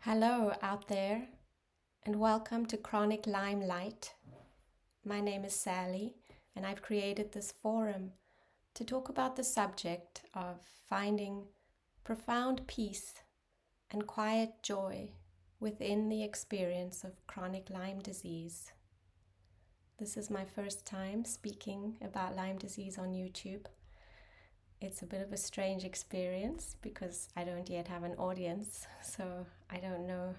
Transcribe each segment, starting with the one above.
Hello out there, and welcome to Chronic Lyme Light. My name is Sally, and I've created this forum to talk about the subject of finding profound peace and quiet joy within the experience of chronic Lyme disease. This is my first time speaking about Lyme disease on YouTube. It's a bit of a strange experience because I don't yet have an audience, so I don't know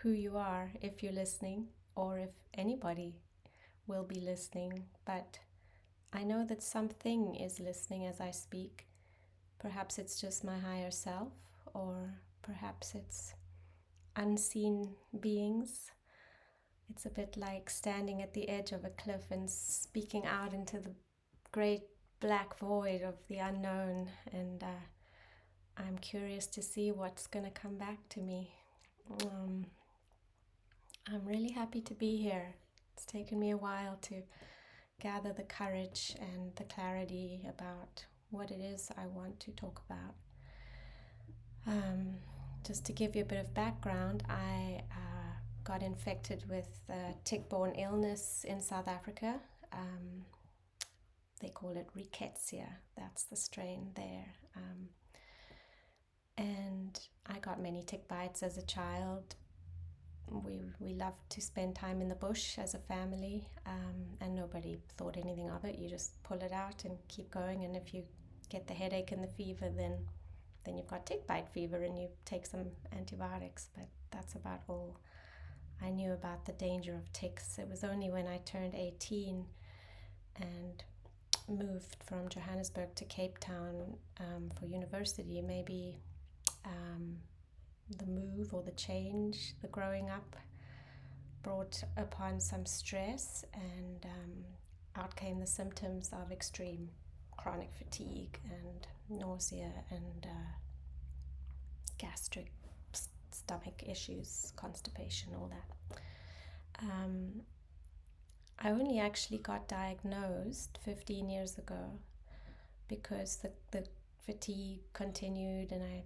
who you are if you're listening or if anybody will be listening, but I know that something is listening as I speak. Perhaps it's just my higher self, or perhaps it's unseen beings. It's a bit like standing at the edge of a cliff and speaking out into the great black void of the unknown, and I'm curious to see what's going to come back to me. I'm really happy to be here. It's taken me a while to gather the courage and the clarity about what it is I want to talk about. Just to give you a bit of background, I got infected with tick-borne illness in South Africa. They call it rickettsia, that's the strain there. And I got many tick bites as a child. We loved to spend time in the bush as a family, and nobody thought anything of it. You just pull it out and keep going, and if you get the headache and the fever, then you've got tick bite fever and you take some antibiotics, but that's about all I knew about the danger of ticks. It was only when I turned 18 and moved from Johannesburg to Cape Town for university, maybe the move or the change, the growing up, brought upon some stress, and out came the symptoms of extreme chronic fatigue and nausea and gastric, stomach issues, constipation, all that. I only actually got diagnosed 15 years ago because the fatigue continued, and I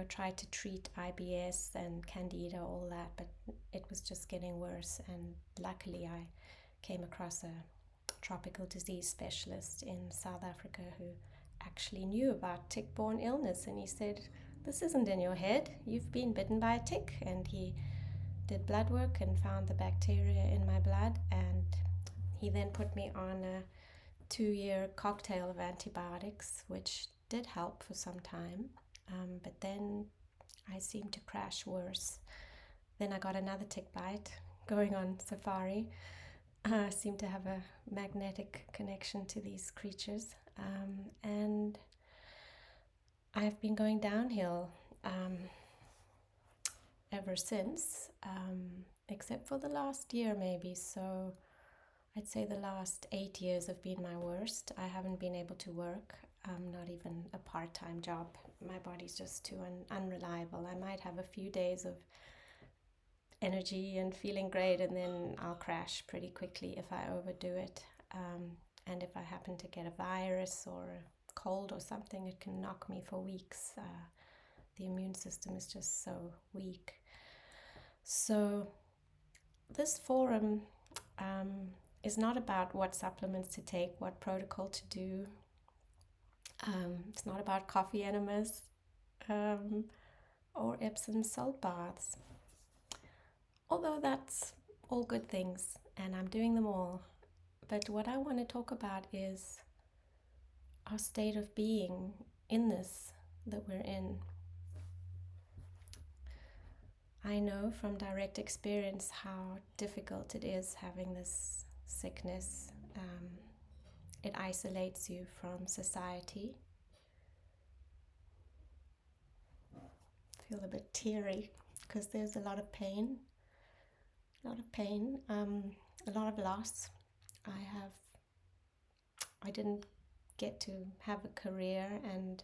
tried to treat IBS and Candida, all that, but it was just getting worse. And luckily I came across a tropical disease specialist in South Africa who actually knew about tick-borne illness, and he said, "This isn't in your head, you've been bitten by a tick." And he did blood work and found the bacteria in my blood, and he then put me on a 2-year cocktail of antibiotics, which did help for some time. But then I seemed to crash worse. Then I got another tick bite going on safari. I seem to have a magnetic connection to these creatures. And I've been going downhill ever since, except for the last year maybe. So I'd say the last 8 years have been my worst. I haven't been able to work, not even a part-time job. My body's just too unreliable. I might have a few days of energy and feeling great, and then I'll crash pretty quickly if I overdo it. And if I happen to get a virus or a cold or something, it can knock me for weeks. The immune system is just so weak. So this forum is not about what supplements to take, what protocol to do. It's not about coffee enemas or Epsom salt baths. Although that's all good things, and I'm doing them all. But what I want to talk about is our state of being in this that we're in. I know from direct experience how difficult it is having this sickness. It isolates you from society. I feel a bit teary because there's a lot of pain, a lot of loss. I didn't get to have a career and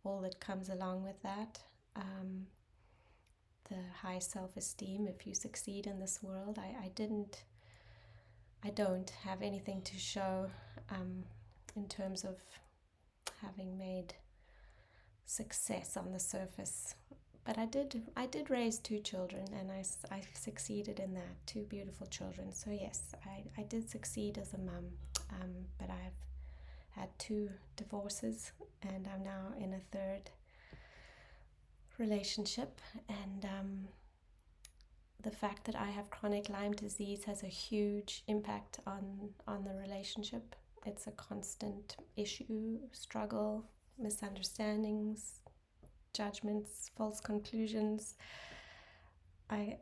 all that comes along with that. The high self-esteem if you succeed in this world. I don't have anything to show in terms of having made success on the surface, but I did raise 2 children, and I succeeded in that, 2 beautiful children. So yes, I did succeed as a mum, but I've had 2 divorces, and I'm now in a 3rd relationship. And the fact that I have chronic Lyme disease has a huge impact on the relationship. It's a constant issue, struggle, misunderstandings, judgments, false conclusions. I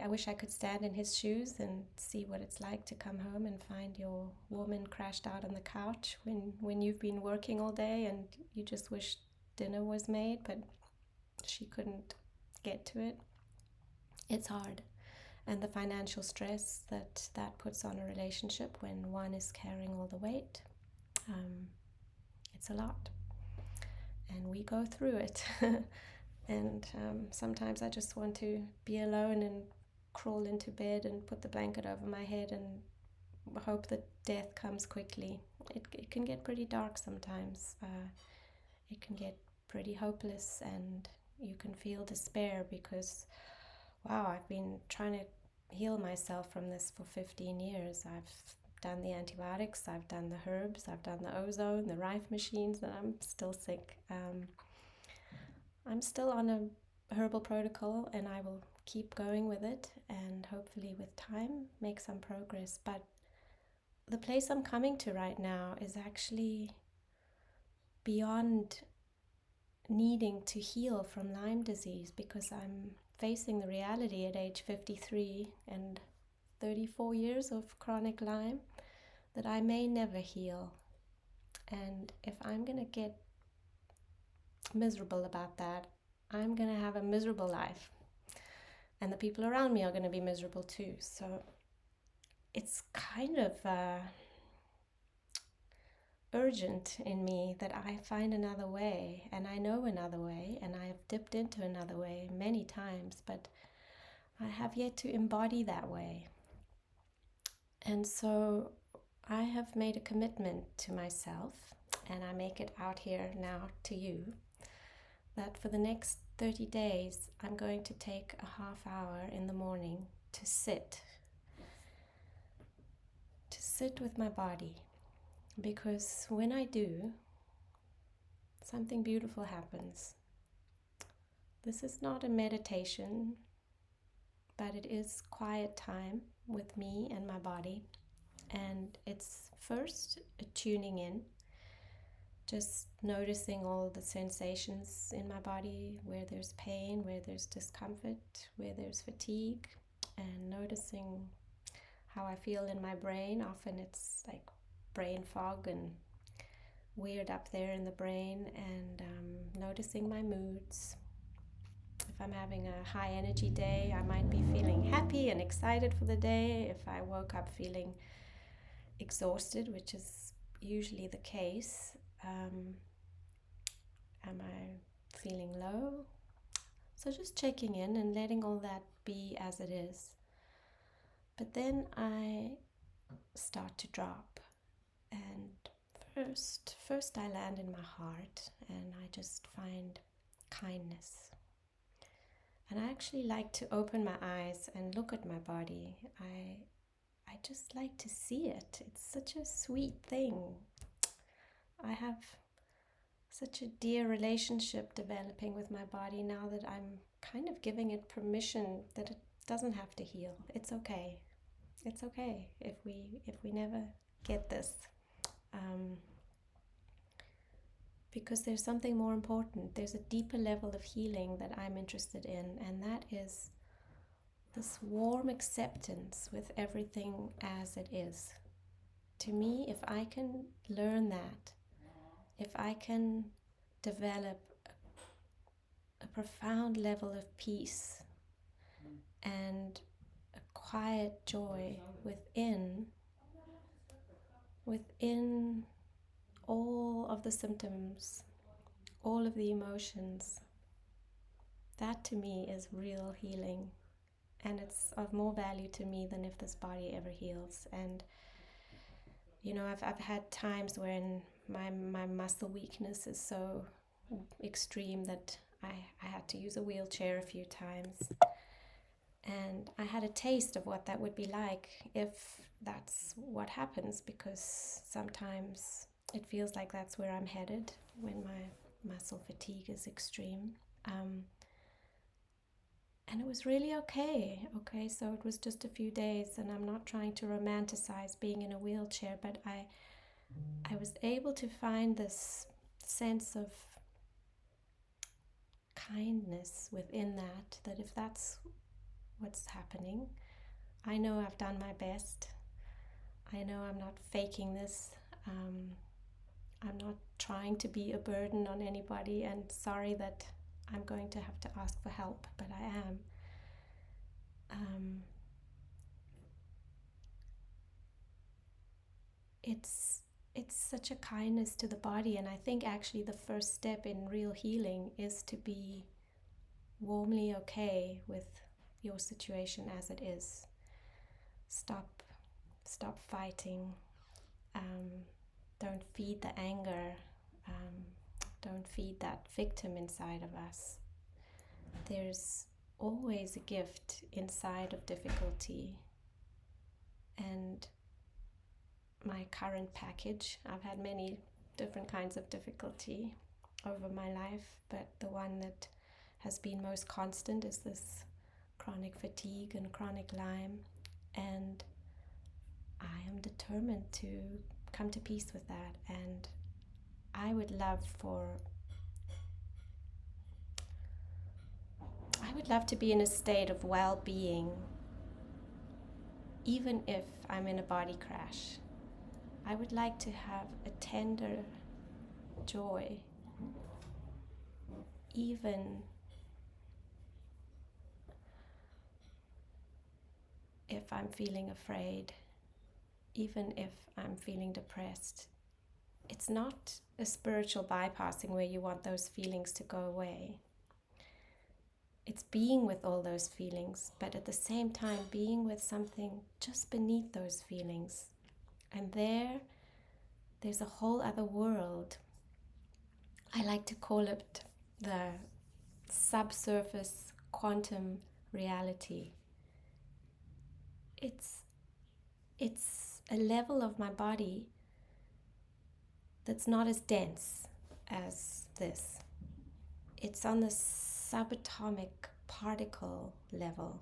wish I could stand in his shoes and see what it's like to come home and find your woman crashed out on the couch when you've been working all day and you just wish dinner was made, but she couldn't get to it. It's hard. And the financial stress that puts on a relationship when one is carrying all the weight, it's a lot. And we go through it. And sometimes I just want to be alone and crawl into bed and put the blanket over my head and hope that death comes quickly. It can get pretty dark sometimes. It can get pretty hopeless, and you can feel despair because, wow, I've been trying to heal myself from this for 15 years. I've done the antibiotics, I've done the herbs, I've done the ozone, the Rife machines, and I'm still sick. I'm still on a herbal protocol, and I will keep going with it, and hopefully with time make some progress. But the place I'm coming to right now is actually beyond needing to heal from Lyme disease, because I'm facing the reality at age 53 and 34 years of chronic Lyme that I may never heal. And if I'm going to get miserable about that, I'm going to have a miserable life. And the people around me are going to be miserable too. So it's kind of urgent in me that I find another way, and I know another way, and I have dipped into another way many times, but I have yet to embody that way. And so I have made a commitment to myself, and I make it out here now to you, that for the next 30 days I'm going to take a half hour in the morning to sit with my body. Because when I do, something beautiful happens. This is not a meditation, but it is quiet time with me and my body. And it's first a tuning in, just noticing all the sensations in my body, where there's pain, where there's discomfort, where there's fatigue, and noticing how I feel in my brain. Often it's like brain fog and weird up there in the brain, and noticing my moods. If I'm having a high energy day, I might be feeling happy and excited for the day. If I woke up feeling exhausted, which is usually the case, am I feeling low? So just checking in and letting all that be as it is. But then I start to drop, and first I land in my heart, and I just find kindness. And I actually like to open my eyes and look at my body. I just like to see it. It's such a sweet thing. I have such a dear relationship developing with my body now that I'm kind of giving it permission that it doesn't have to heal. It's okay. It's okay if we never get this. Because there's something more important. There's a deeper level of healing that I'm interested in, and that is this warm acceptance with everything as it is. To me, if I can learn that, if I can develop a profound level of peace and a quiet joy within all of the symptoms, all of the emotions, that to me is real healing. And it's of more value to me than if this body ever heals. And you know, I've had times when my muscle weakness is so extreme that I had to use a wheelchair a few times. And I had a taste of what that would be like if that's what happens, because sometimes it feels like that's where I'm headed when my muscle fatigue is extreme. And it was really okay. Okay, so it was just a few days, and I'm not trying to romanticize being in a wheelchair, but I was able to find this sense of kindness within that if that's what's happening, I know I've done my best. I know I'm not faking this. I'm not trying to be a burden on anybody, and sorry that I'm going to have to ask for help, but I am. It's such a kindness to the body, and I think actually the first step in real healing is to be warmly okay with your situation as it is. Stop fighting. Don't feed the anger. Don't feed that victim inside of us. There's always a gift inside of difficulty. And my current package, I've had many different kinds of difficulty over my life, but the one that has been most constant is this chronic fatigue and chronic Lyme, and I am determined to come to peace with that. And I would love to be in a state of well-being, even if I'm in a body crash. I would like to have a tender joy, even if I'm feeling afraid, even if I'm feeling depressed. It's not a spiritual bypassing where you want those feelings to go away. It's being with all those feelings, but at the same time being with something just beneath those feelings. And there's a whole other world. I like to call it the subsurface quantum reality. It's a level of my body that's not as dense as this. It's on the subatomic particle level,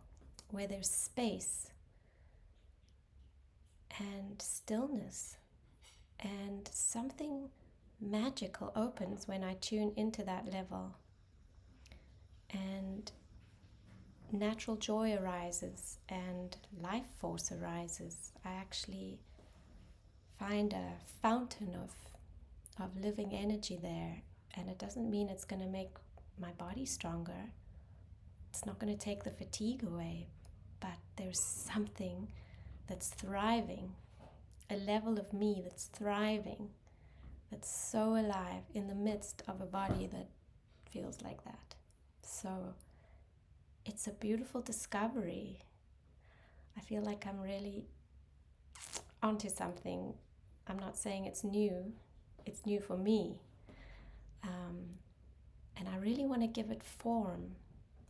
where there's space and stillness, and something magical opens when I tune into that level, and natural joy arises and life force arises. I actually find a fountain of living energy there, and it doesn't mean it's going to make my body stronger. It's not going to take the fatigue away, but there's something that's thriving, a level of me that's thriving, that's so alive in the midst of a body that feels like that. So it's a beautiful discovery. I feel like I'm really onto something. I'm not saying it's new for me. And I really want to give it form.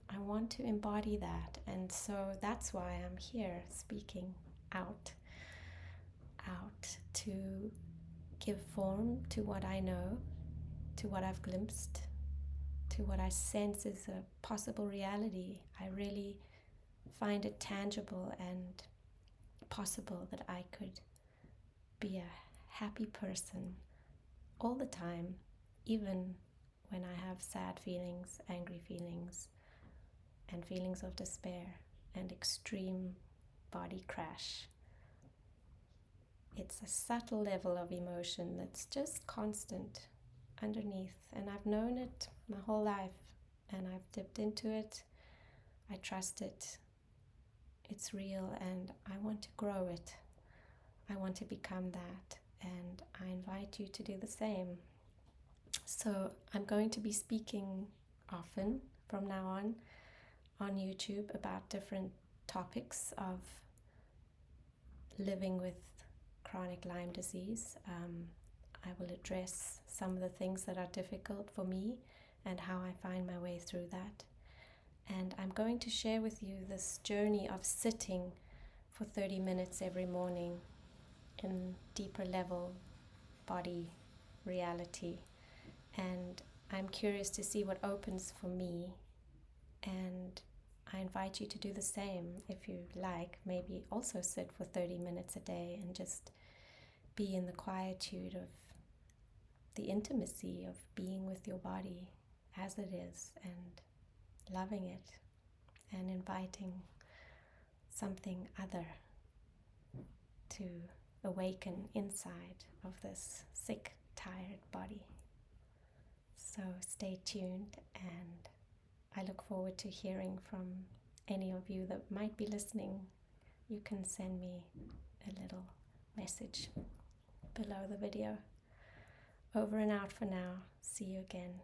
I want to embody that. And so that's why I'm here speaking out to give form to what I know, to what I've glimpsed, to what I sense is a possible reality. I really find it tangible and possible that I could be a happy person all the time, even when I have sad feelings, angry feelings, and feelings of despair and extreme body crash. It's a subtle level of emotion that's just constant underneath, and I've known it my whole life, and I've dipped into it. I trust it. It's real, and I want to grow it. I want to become that, and I invite you to do the same. So I'm going to be speaking often from now on YouTube about different topics of living with chronic Lyme disease. I will address some of the things that are difficult for me and how I find my way through that. And I'm going to share with you this journey of sitting for 30 minutes every morning in deeper level body reality. And I'm curious to see what opens for me, and I invite you to do the same if you like. Maybe also sit for 30 minutes a day and just be in the quietude of the intimacy of being with your body as it is, and loving it and inviting something other to awaken inside of this sick, tired body. So stay tuned, and I look forward to hearing from any of you that might be listening. You can send me a little message below the video. Over and out for now. See you again.